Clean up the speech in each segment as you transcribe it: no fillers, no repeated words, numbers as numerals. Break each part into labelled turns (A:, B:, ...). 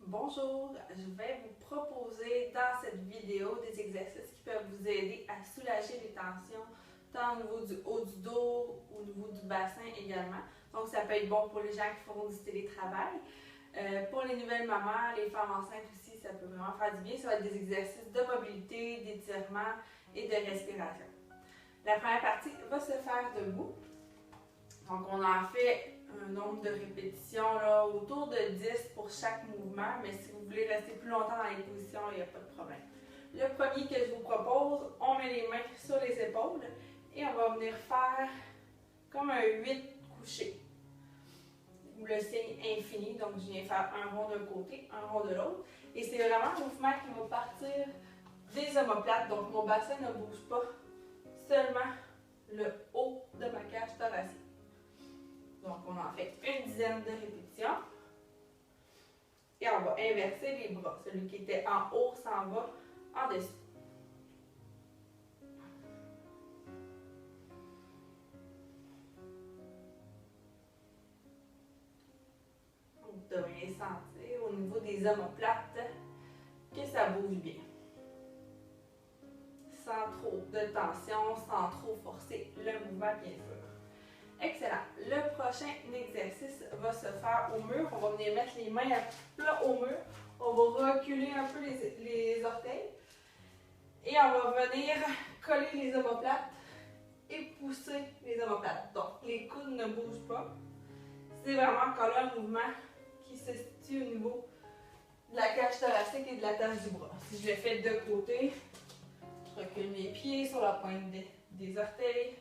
A: Bonjour, je vais vous proposer dans cette vidéo des exercices qui peuvent vous aider à soulager les tensions, tant au niveau du haut du dos, au niveau du bassin également. Donc ça peut être bon pour les gens qui feront du télétravail. Pour les nouvelles mamans, les femmes enceintes aussi, ça peut vraiment faire du bien. Ça va être des exercices de mobilité, d'étirement et de respiration. La première partie va se faire debout. Donc on en fait un nombre de répétitions là, autour de 10 pour chaque mouvement, mais si vous voulez rester plus longtemps dans les positions, il n'y a pas de problème. Le premier que je vous propose, on met les mains sur les épaules et on va venir faire comme un 8 couché, ou le signe infini. Donc je viens faire un rond d'un côté, un rond de l'autre, et c'est vraiment un mouvement qui va partir des omoplates, donc mon bassin ne bouge pas, seulement le haut de ma cage thoracique. Donc, on en fait une dizaine de répétitions. Et on va inverser les bras. Celui qui était en haut s'en va en dessous. Vous devriez sentir au niveau des omoplates que ça bouge bien. Sans trop de tension, sans trop forcer le mouvement, bien sûr. Excellent. Le prochain exercice va se faire au mur. On va venir mettre les mains à plat au mur. On va reculer un peu les orteils. Et on va venir coller les omoplates et pousser les omoplates. Donc, les coudes ne bougent pas. C'est vraiment coller un mouvement qui se situe au niveau de la cage thoracique et de la tâche du bras. Si je le fais de côté, je recule mes pieds sur la pointe des orteils.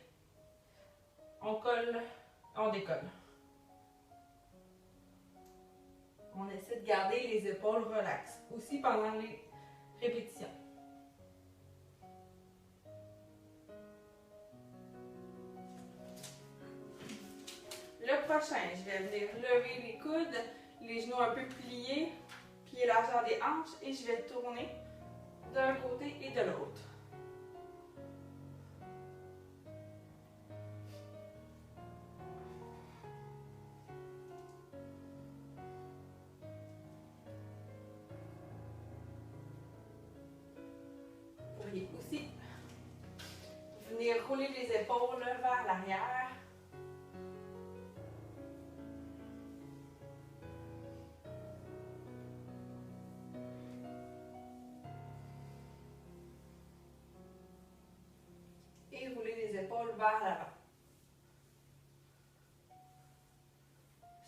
A: On colle, on décolle. On essaie de garder les épaules relaxes, aussi pendant les répétitions. Le prochain, je vais venir lever les coudes, les genoux un peu pliés, pieds largeur des hanches, et je vais tourner d'un côté et de l'autre. Vous pourriez aussi venir rouler les épaules vers l'arrière. Et rouler les épaules vers l'avant.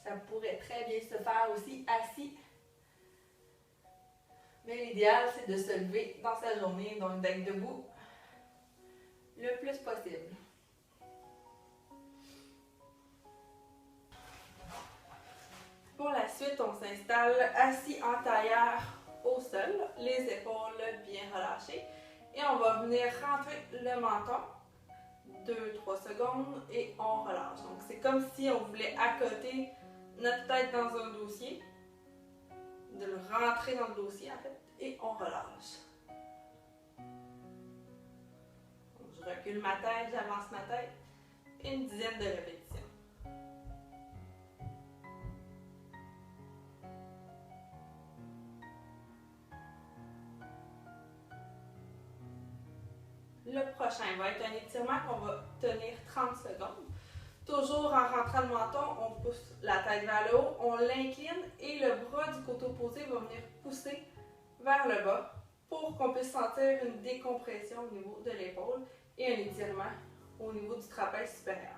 A: Ça pourrait très bien se faire aussi assis. Mais l'idéal, c'est de se lever dans sa journée, donc d'être debout le plus possible. Pour la suite, on s'installe assis en tailleur au sol, les épaules bien relâchées. Et on va venir rentrer le menton, 2-3 secondes, et on relâche. Donc c'est comme si on voulait accoter notre tête dans un dossier, de le rentrer dans le dossier en fait, et on relâche. Donc, je recule ma tête, j'avance ma tête, une dizaine de répétitions. Le prochain va être un étirement qu'on va tenir 30 secondes. Toujours en rentrant le menton, on pousse la tête vers le haut, on l'incline et le bras du côté opposé va venir pousser vers le bas pour qu'on puisse sentir une décompression au niveau de l'épaule et un étirement au niveau du trapèze supérieur.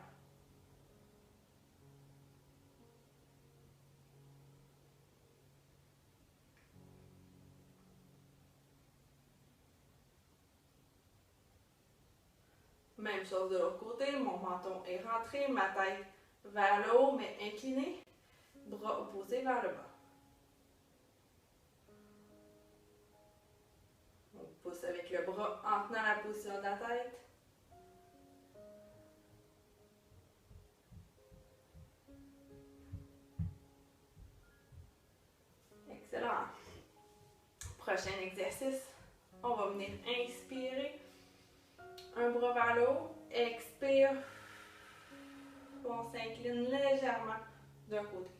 A: Même chose de l'autre côté, mon menton est rentré, ma tête vers le haut mais inclinée, bras opposés vers le bas. On pousse avec le bras en tenant la position de la tête. Excellent. Prochain exercice, on va venir inspirer. Un bras vers le haut, expire, on s'incline légèrement d'un côté.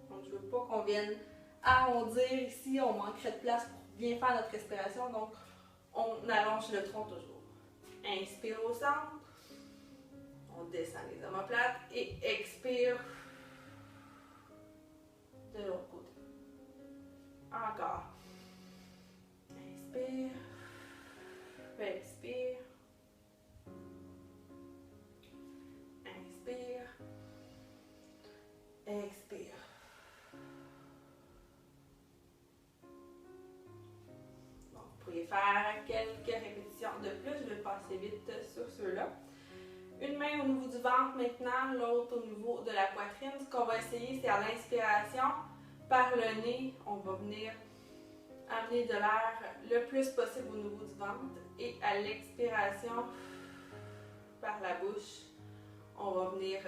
A: Donc je ne veux pas qu'on vienne arrondir ici, on manquerait de place pour bien faire notre respiration, donc on allonge le tronc toujours. Inspire au centre, on descend les omoplates et expire de l'autre côté. Encore. Inspire, expire, inspire, expire. Bon, vous pourriez faire quelques répétitions de plus, je vais passer vite sur ceux-là. Une main au niveau du ventre maintenant, l'autre au niveau de la poitrine. Ce qu'on va essayer, c'est à l'inspiration, par le nez, on va venir amener de l'air le plus possible au niveau du ventre. Et à l'expiration, par la bouche, on va venir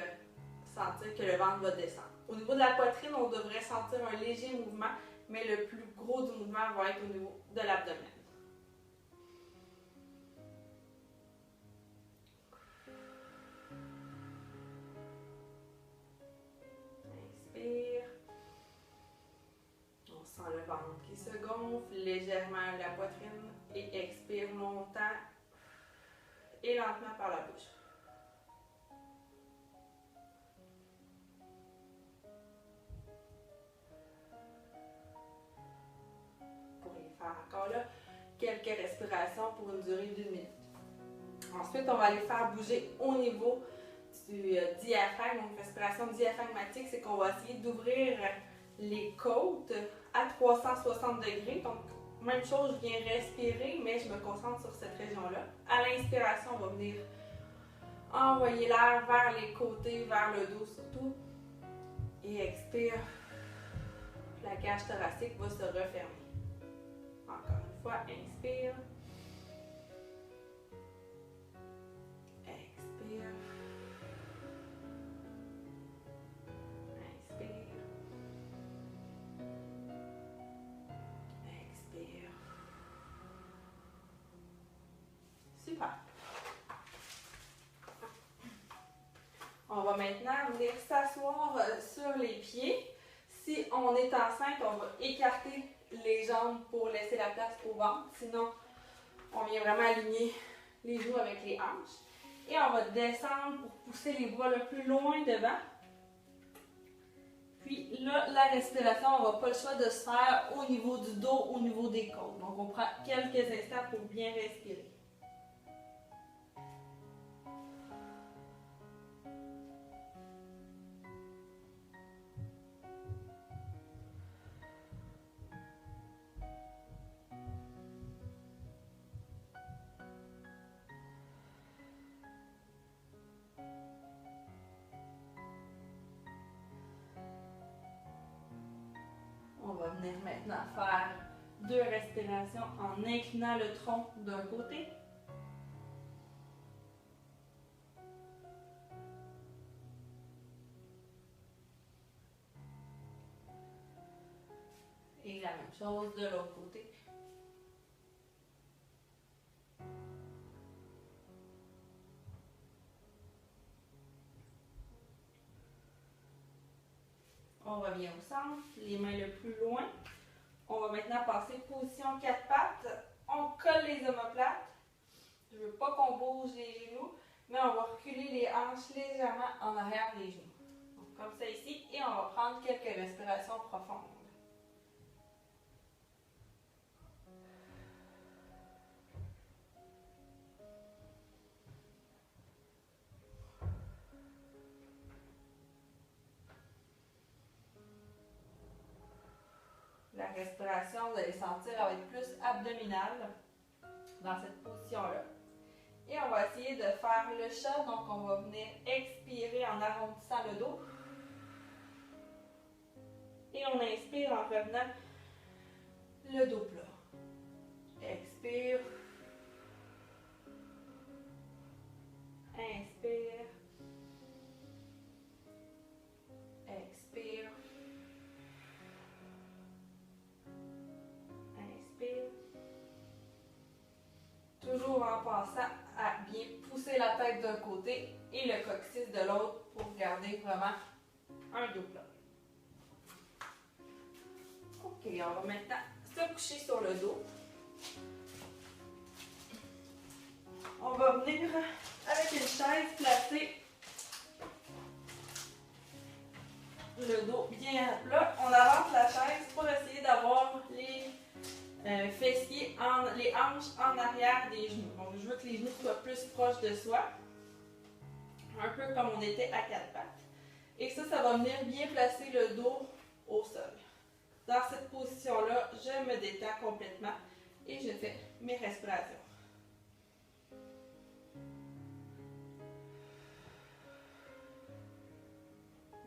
A: sentir que le ventre va descendre. Au niveau de la poitrine, on devrait sentir un léger mouvement, mais le plus gros du mouvement va être au niveau de l'abdomen. Inspire. On sent le ventre qui se gonfle légèrement la poitrine et expire longtemps et lentement par la bouche. Vous pourriez faire encore là quelques respirations pour une durée d'1 minute. Ensuite, on va aller faire bouger au niveau du diaphragme. Donc, respiration diaphragmatique, c'est qu'on va essayer d'ouvrir les côtes à 360 degrés. Donc, même chose, je viens respirer, mais je me concentre sur cette région-là. À l'inspiration, on va venir envoyer l'air vers les côtés, vers le dos surtout. Et expire. La cage thoracique va se refermer. Encore une fois, inspire. Expire. Inspire. Expire. Super. On va maintenant venir s'asseoir sur les pieds. Si on est enceinte, on va écarter les jambes pour laisser la place au ventre. Sinon, on vient vraiment aligner les genoux avec les hanches. Et on va descendre pour pousser les bras le plus loin devant. Puis là, la respiration, on n'a pas le choix de se faire au niveau du dos, au niveau des côtes. Donc, on prend quelques instants pour bien respirer. On va venir maintenant faire 2 respirations en inclinant le tronc d'un côté. Et la même chose de l'autre côté. On revient au centre, les mains le plus loin. On va maintenant passer position 4 pattes. On colle les omoplates. Je ne veux pas qu'on bouge les genoux, mais on va reculer les hanches légèrement en arrière des genoux. Donc, comme ça ici, et on va prendre quelques respirations profondes. La respiration, vous allez sentir, elle va être plus abdominale dans cette position-là. Et on va essayer de faire le chat, donc on va venir expirer en arrondissant le dos. Et on inspire en revenant le dos plat. Expire. Inspire. Expire. Inspire. Toujours en pensant à bien pousser la tête d'un côté et le coccyx de l'autre pour garder vraiment un dos plat. Ok, on va maintenant se coucher sur le dos. On va venir avec une chaise placer le dos bien à plat. On avance la chaise pour essayer d'avoir les fessiers, les hanches en arrière des genoux. Donc je veux que les genoux soient plus proches de soi. Un peu comme on était à quatre pattes. Et ça va venir bien placer le dos au sol. Dans cette position-là, je me détends complètement et je fais mes respirations.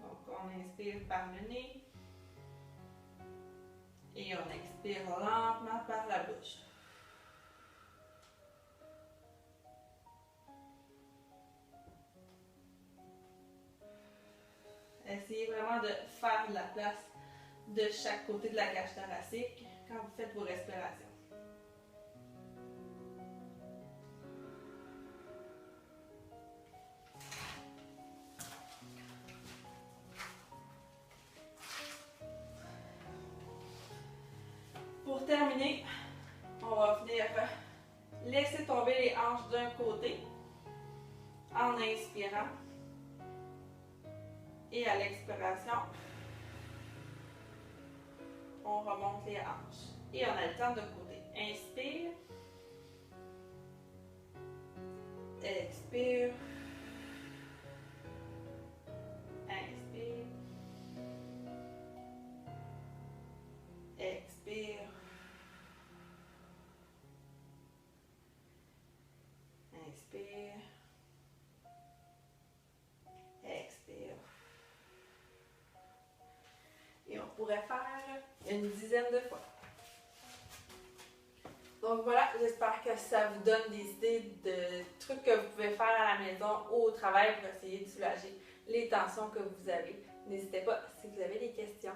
A: Donc, on inspire par le nez et on expire lentement par la bouche. Essayez vraiment de faire de la place de chaque côté de la cage thoracique quand vous faites vos respirations. Pour terminer, on va venir laisser tomber les hanches d'un côté en inspirant. Et à l'expiration, on remonte les hanches. Et on alterne de côté. Inspire. Expire. Inspire. Expire. Inspire. Expire. Et on pourrait faire une dizaine de fois. Donc voilà, j'espère que ça vous donne des idées de trucs que vous pouvez faire à la maison ou au travail pour essayer de soulager les tensions que vous avez. N'hésitez pas si vous avez des questions.